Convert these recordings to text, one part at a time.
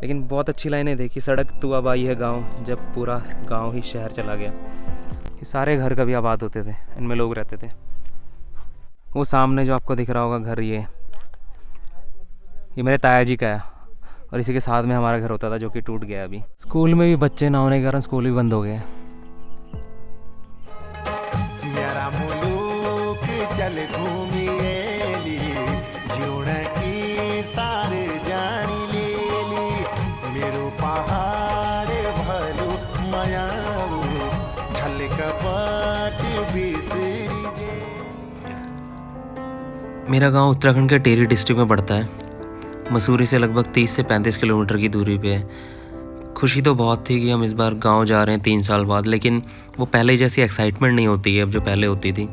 लेकिन बहुत अच्छी लाइनें देखी। सड़क तो अब आई है गांव, जब पूरा गांव ही शहर चला गया। ये सारे घर कभी आबाद होते थे, इनमें लोग रहते थे। वो सामने जो आपको दिख रहा होगा घर, ये मेरे ताया जी का है, और इसी के साथ में हमारा घर होता था जो कि टूट गया अभी। स्कूल में भी बच्चे ना होने के कारण स्कूल भी बंद हो गए। मेरा गांव उत्तराखंड के टिहरी डिस्ट्रिक्ट में पड़ता है। मसूरी से लगभग 30 से 35 किलोमीटर की दूरी पे है। खुशी तो बहुत थी कि हम इस बार गांव जा रहे हैं 3 साल बाद, लेकिन वो पहले जैसी एक्साइटमेंट नहीं होती है अब जो पहले होती थी।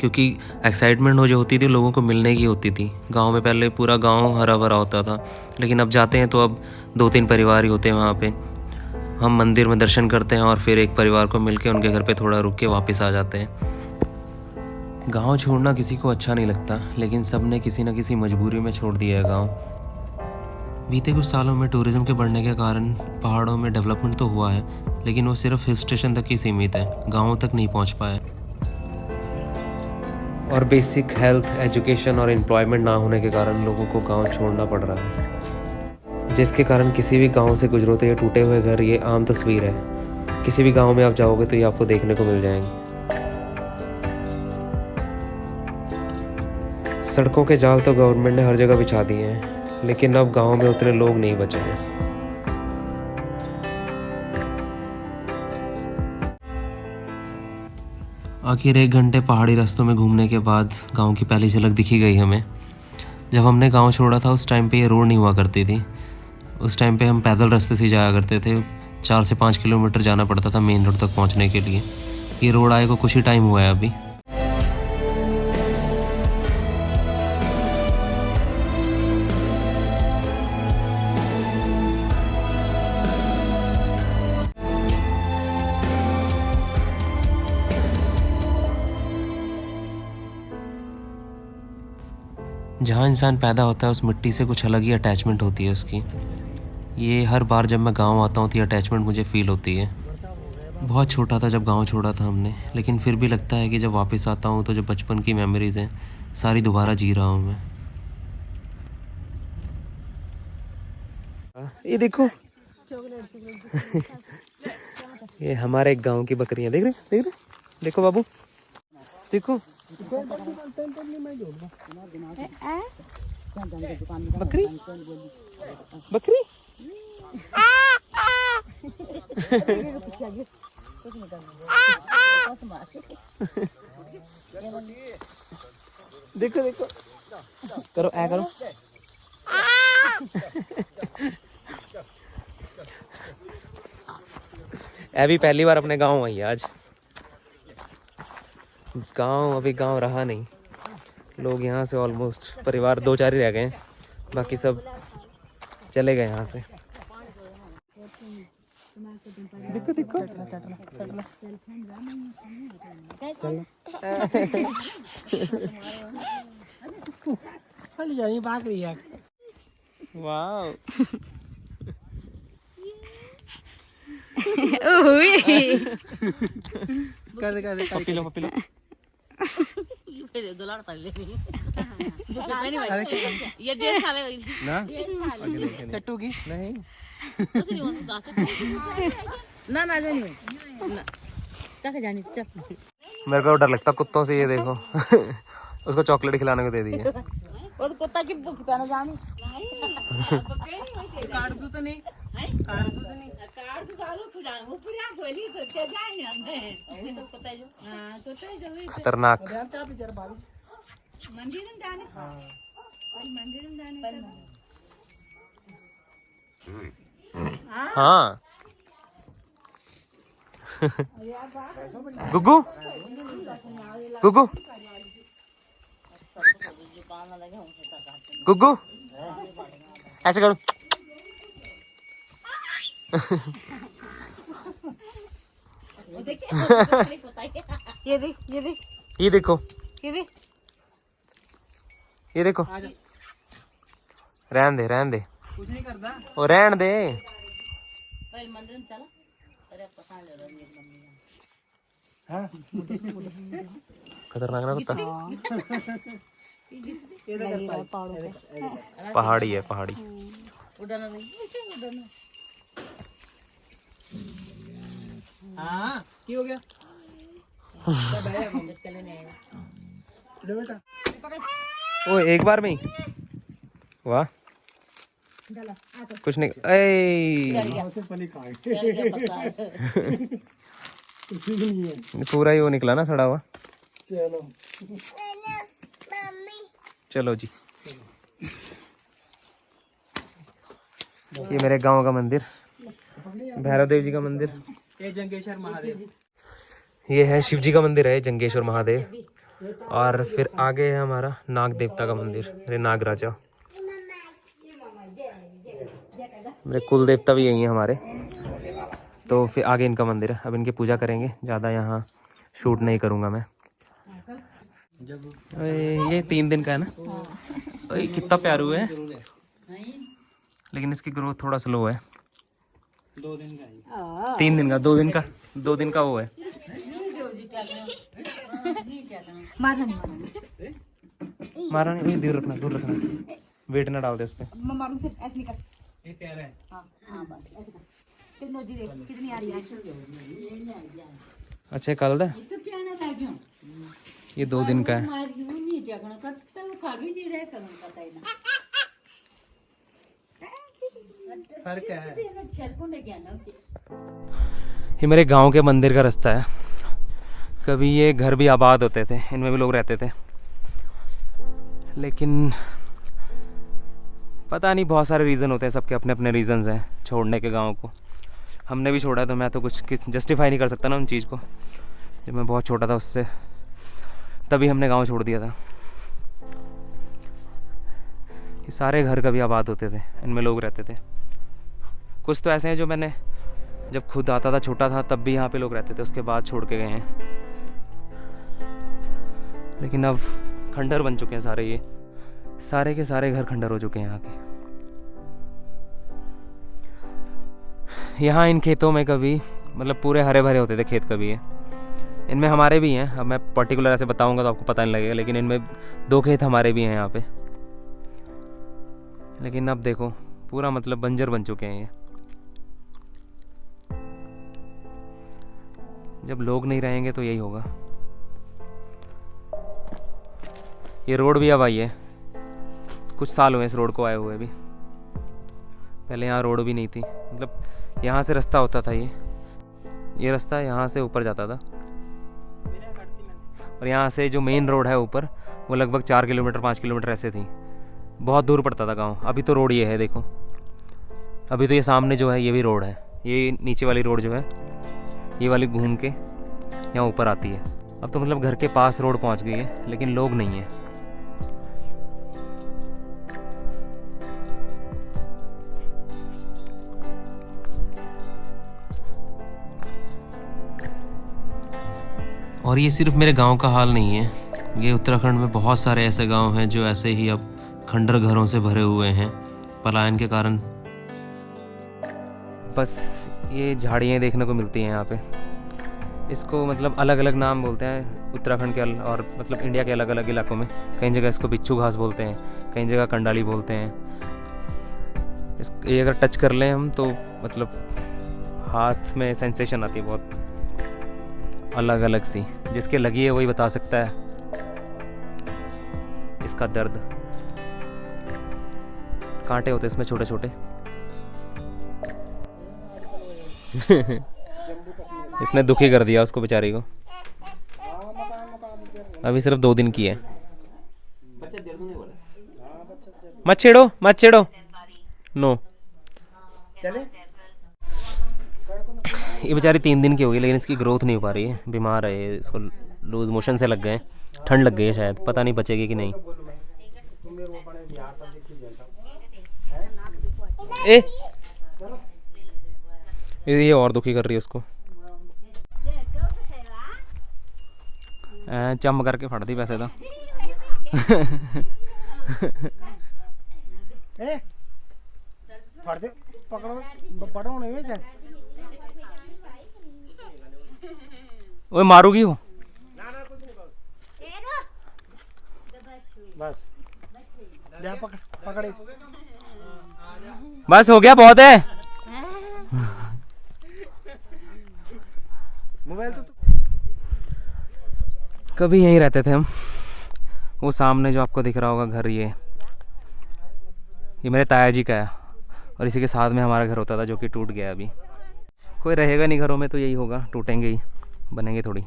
क्योंकि एक्साइटमेंट जो होती थी लोगों को मिलने की होती थी। गांव में पहले पूरा गांव हरा भरा होता था, लेकिन अब जाते हैं तो अब 2-3 परिवार ही होते हैं वहाँ पे। हम मंदिर में दर्शन करते हैं और फिर एक परिवार को मिल के उनके घर पे थोड़ा रुक के वापस आ जाते हैं। गांव छोड़ना किसी को अच्छा नहीं लगता, लेकिन सब ने किसी न किसी मजबूरी में छोड़ दिया है गांव। बीते कुछ सालों में टूरिज्म के बढ़ने के कारण पहाड़ों में डेवलपमेंट तो हुआ है, लेकिन वो सिर्फ हिल स्टेशन तक ही सीमित है, गाँव तक नहीं पहुंच पाया। और बेसिक हेल्थ, एजुकेशन और एम्प्लॉयमेंट ना होने के कारण लोगों को गांव छोड़ना पड़ रहा है, जिसके कारण किसी भी गांव से गुजरो तो ये टूटे हुए घर ये आम तस्वीर है। किसी भी गांव में आप जाओगे तो ये आपको देखने को मिल जाएंगे। सड़कों के जाल तो गवर्नमेंट ने हर जगह बिछा दिए हैं, लेकिन अब गांव में उतने लोग नहीं बचे हैं। आखिर 1 घंटे पहाड़ी रास्तों में घूमने के बाद गांव की पहली झलक दिखी गई हमें। जब हमने गांव छोड़ा था उस टाइम पे ये रोड नहीं हुआ करती थी। उस टाइम पे हम पैदल रास्ते से जाया करते थे। 4 से 5 किलोमीटर जाना पड़ता था मेन रोड तक पहुंचने के लिए। ये रोड आए को कुछ ही टाइम हुआ है अभी। जहाँ इंसान पैदा होता है उस मिट्टी से कुछ अलग ही अटैचमेंट होती है उसकी। ये हर बार जब मैं गांव आता हूँ तो ये अटैचमेंट मुझे फ़ील होती है। बहुत छोटा था जब गांव छोड़ा था हमने, लेकिन फिर भी लगता है कि जब वापस आता हूँ तो जो बचपन की मेमोरीज़ हैं सारी दोबारा जी रहा हूँ मैं। ये देखो ये हमारे एक गाँव की बकरियाँ, देख रहे देखो बाबू, देखो बकरी बकरी देखो देखो, करो ऐ करो। भी पहली बार अपने गांव आई आज। गांव अभी गांव रहा नहीं। लोग यहाँ से ऑलमोस्ट परिवार 2-4 ही रह गए हैं, बाकी सब चले गए यहाँ से। देखो देखो वाह कर पपी लो ये 1.5 साल ना कटूगी नहीं ना जानी मेरे को डर लगता कुत्तों से। ये देखो उसको चॉकलेट खिलाने को दे दी है। और कुत्ता की भूख प्याना जानी काट दो तो नहीं खतरनाक। हाँ गुग्गू गुग्गू गुग्गू ऐसे करो। ये देखो ये देखो रहन दे रहन दे, कुछ नहीं करता। ओ रहन दे। मंदिर में चला अरे पसंद है हाँ खतरनाक ना कुत्ता, ये तो पहाड़ी है पहाड़ी। उड़ाना नहीं उड़ाना। हाँ क्या हो गया? ले बेटा। ओ एक बार में ही, वाह कुछ नहीं। ए से पनी खाए चल गया पता कुछ भी नहीं है। पूरा ही वो निकला ना सड़ा हुआ। चलो चलो जी, ये मेरे गांव का मंदिर, भैरव देव जी का मंदिर। ये जंगेश्वर महादेव, ये है शिव जी का मंदिर है जंगेश्वर महादेव। और फिर आगे है हमारा नाग देवता का मंदिर, मेरे नाग राजा, मेरे कुल देवता भी यही है हमारे। तो फिर आगे इनका मंदिर है, अब इनकी पूजा करेंगे। ज़्यादा यहाँ शूट नहीं करूँगा मैं। ये 3 दिन का है ना। ओए कितना प्यारू है, लेकिन इसकी ग्रोथ थोड़ा स्लो है। 2 दिन का है। 3 दिन का, 2 दिन का वो है। मारा नहीं, दूर रखना दूर रखना, वेट ना डाल दे उस पे। मारूं फिर ऐसे निकल। ये प्यारा है। हाँ हाँ बस ऐसे कर। टेक्नोलॉजी देख कितनी आ रही है। अच्छा कल दा, तो प्याना लाग्यो ये 2 दिन का है। मार क्यों नहीं जगना करता वो खा भी नहीं रहे सब पता ही ना। फर्क है। तेरा छलको ने क्या ना। ये मेरे गांव के मंदिर का रास्ता है। कभी ये घर भी आबाद होते थे, इनमें भी लोग रहते थे, लेकिन पता नहीं बहुत सारे रीज़न होते हैं, सबके अपने अपने रीज़न्स हैं छोड़ने के गांव को। हमने भी छोड़ा है, तो मैं तो कुछ जस्टिफाई नहीं कर सकता ना उन चीज़ को। जब मैं बहुत छोटा था उससे, तभी हमने गांव छोड़ दिया था। ये सारे घर कभी आबाद होते थे, इनमें लोग रहते थे। कुछ तो ऐसे हैं जो मैंने जब खुद आता था, छोटा था, तब भी यहाँ पे लोग रहते थे, उसके बाद छोड़ के गए हैं। लेकिन अब खंडर बन चुके हैं सारे, ये सारे के सारे घर खंडर हो चुके हैं यहाँ के। यहाँ इन खेतों में कभी मतलब पूरे हरे भरे होते थे खेत कभी ये। इनमें हमारे भी हैं, अब मैं पर्टिकुलर ऐसे बताऊंगा तो आपको पता नहीं लगेगा, लेकिन इनमें 2 खेत हमारे भी हैं यहाँ पे। लेकिन अब देखो पूरा मतलब बंजर बन चुके हैं ये। जब लोग नहीं रहेंगे तो यही होगा। ये रोड भी अब आई है, कुछ साल हुए इस रोड को आए हुए भी। पहले यहाँ रोड भी नहीं थी, मतलब यहाँ से रास्ता होता था, ये रास्ता यहाँ से ऊपर जाता था, और यहाँ से जो मेन रोड है ऊपर, वो लगभग 4 किलोमीटर 5 किलोमीटर ऐसे थी। बहुत दूर पड़ता था गांव। अभी तो रोड ये है देखो, अभी तो ये सामने जो है ये भी रोड है। ये नीचे वाली रोड जो है, ये वाली घूम के यहाँ ऊपर आती है। अब तो मतलब घर के पास रोड पहुँच गई है, लेकिन लोग नहीं है। और ये सिर्फ मेरे गांव का हाल नहीं है, ये उत्तराखंड में बहुत सारे ऐसे गांव हैं जो ऐसे ही अब खंडर घरों से भरे हुए हैं पलायन के कारण। बस ये झाड़ियाँ देखने को मिलती हैं यहाँ पे। इसको मतलब अलग अलग नाम बोलते हैं उत्तराखंड के और मतलब इंडिया के अलग अलग इलाकों में। कई जगह इसको बिच्छू घास बोलते हैं, कई जगह कंडाली बोलते हैं। ये अगर टच कर लें हम तो मतलब हाथ में सेंसेशन आती है बहुत अलग अलग सी। जिसके लगी है वही बता सकता है इसका दर्द। कांटे होते इसमें छोटे छोटे। इसने दुखी कर दिया उसको बेचारी को। अभी सिर्फ 2 दिन की है। मत छेड़ो मत छेड़ो, नो। ये बेचारी 3 दिन की होगी, लेकिन इसकी ग्रोथ नहीं हो पा रही है, बीमार है ये। इसको लूज मोशन से लग गए, ठंड लग गई है शायद, पता नहीं बचेगी कि नहीं। ए ये और दुखी कर रही है उसको। चम करके फट दी वैसे तो। ए फड़ दे पकड़ो पढ़ाने में जा ओए मारोगी हो? बस ले पकड़े बस हो गया, बहुत है। मोबाइल तो कभी यहीं रहते थे हम। वो सामने जो आपको दिख रहा होगा घर, ये मेरे ताया जी का है और इसी के साथ में हमारा घर होता था जो कि टूट गया अभी। कोई रहेगा नहीं घरों में तो यही होगा, टूटेंगे ही, बनेंगे थोड़ी।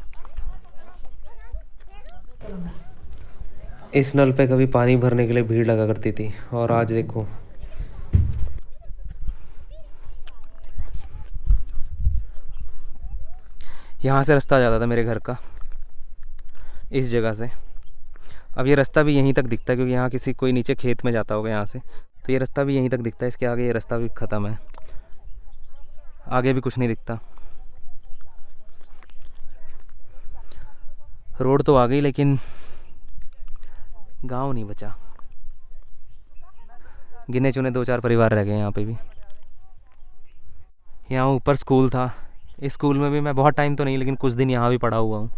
इस नल पे कभी पानी भरने के लिए भीड़ लगा करती थी और आज देखो। यहाँ से रास्ता जाता था मेरे घर का, इस जगह से। अब ये रास्ता भी यहीं तक दिखता है क्योंकि यहाँ किसी कोई नीचे खेत में जाता होगा यहाँ से, तो ये रास्ता भी यहीं तक दिखता है। इसके आगे ये रास्ता भी ख़त्म है, आगे भी कुछ नहीं दिखता। रोड तो आ गई लेकिन गांव नहीं बचा। गिने चुने 2-4 परिवार रह गए यहाँ पे भी। यहाँ ऊपर स्कूल था, इस स्कूल में भी मैं बहुत टाइम तो नहीं लेकिन कुछ दिन यहाँ भी पढ़ा हुआ हूँ।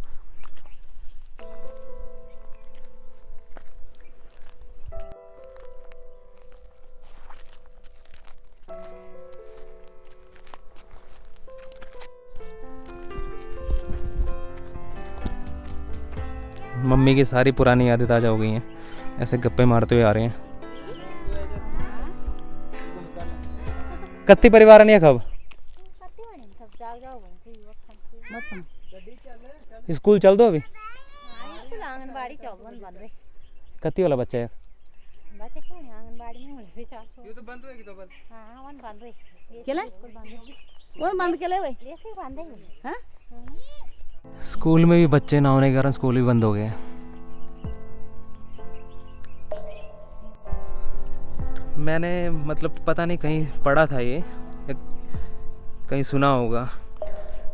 मम्मी की सारी पुरानी यादें ताज़ा हो गई हैं, ऐसे गप्पे मारते हुए आ रहे हैं। कत्ती परिवार नहीं है कब स्कूल चल दो अभी। आंगनबाड़ी चौगन बंद है। कत्ती वाला बच्चा है? बच्चे क्यों नहीं आंगनबाड़ी में होले चार ये तो बंद होएगी तो बंद। हां वन बंद है। केले वो बंद केले वे ऐसे बंद है। हां स्कूल में भी बच्चे ना होने के कारण स्कूल भी बंद हो गए। मैंने मतलब पता नहीं कहीं पढ़ा था ये या कहीं सुना होगा,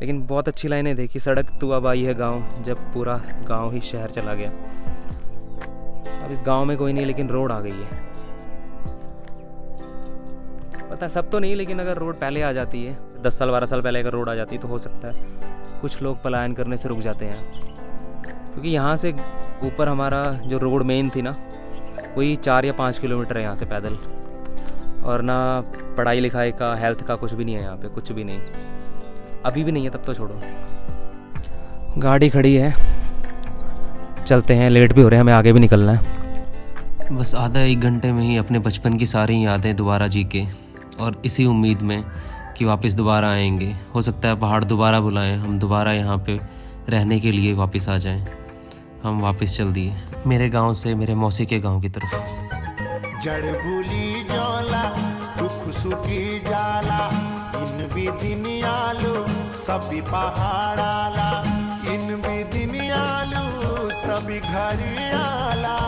लेकिन बहुत अच्छी लाइनें देखी। सड़क तू अब आई है गांव, जब पूरा गांव ही शहर चला गया। अब इस गांव में कोई नहीं लेकिन रोड आ गई है। पता सब तो नहीं, लेकिन अगर रोड पहले आ जाती है, 10 साल 12 साल पहले अगर रोड आ जाती है तो हो सकता है कुछ लोग पलायन करने से रुक जाते हैं। क्योंकि यहाँ से ऊपर हमारा जो रोड मेन थी ना, वही 4 या 5 किलोमीटर है यहाँ से पैदल। और ना पढ़ाई लिखाई का, हेल्थ का कुछ भी नहीं है यहाँ पे, कुछ भी नहीं। अभी भी नहीं है, तब तो छोड़ो। गाड़ी खड़ी है, चलते हैं, लेट भी हो रहे हैं, हमें आगे भी निकलना है। बस आधा 1 घंटे में ही अपने बचपन की सारी यादें दोबारा जी के, और इसी उम्मीद में कि वापस दोबारा आएंगे। हो सकता है पहाड़ दोबारा बुलाएं, हम दोबारा यहाँ पे रहने के लिए वापस आ जाएं। हम वापस चल दिए मेरे गांव से मेरे मौसी के गांव की तरफ। जड़ भूली जाला दुख सुखी जाला, इन भी दिन आलू सभी पहाड़ आला, इन भी दिन आलू सभी घर आला।